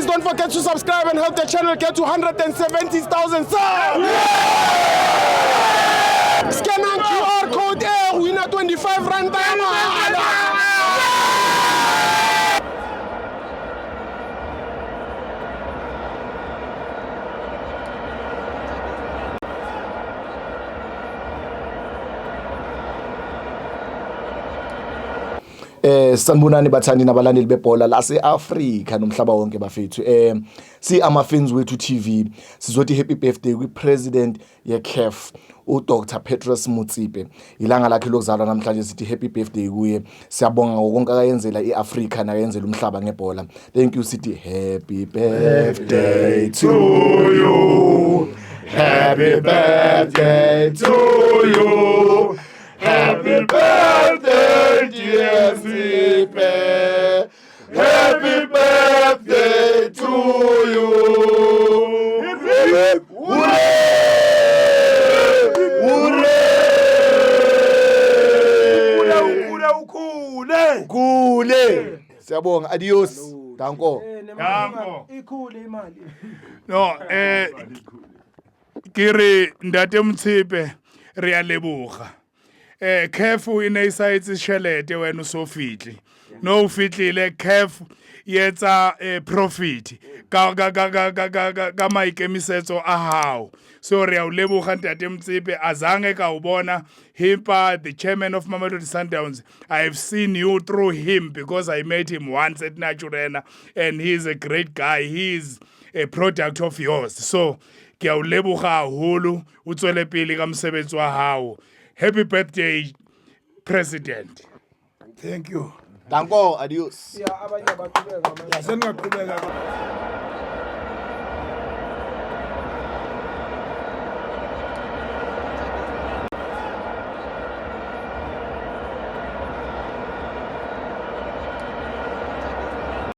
don't forget to subscribe and help the channel get to 170,000 subs. Scan on QR code winner 25 rand. Sanibonani bathandi nabalandeli bebhola lase-Afrika nomhlaba wonke bafethu. Si ama-fans wethu TV sizothi happy birthday kwi-president ye-CAF uDr Petrus Motsepe. Ilanga lakhe lokuzalwa namhlanje sithi happy birthday kuye. Siyabonga ngokonke akayenzela i-Afrika nakayenzela umhlaba ngebhola. Thank you sithi happy birthday to you. Happy birthday to you. Happy birthday, dear Sipe. Happy birthday to you. Hooray! Hooray! Kule. Siyabonga. Adios. Danko. Ikhule imali. No, kiri ndate Motsepe re a leboga. CAF ine isaitse tšhelete wena so fitli no fitlile CAF yetsa profit ka maikemisetso a hao so re a o leboga ntate Motsepe azange ka o bona Himpa, the chairman of Mamelodi Sundowns. I have seen you through him because I met him once at Naturena and he's a great guy. He's a product of yours, so ke a o leboga haholo o tswele pele ka mosebetsi wa hao. Happy birthday, President. Thank you. Danko, adios. Yeah, abanye abaqhubeka.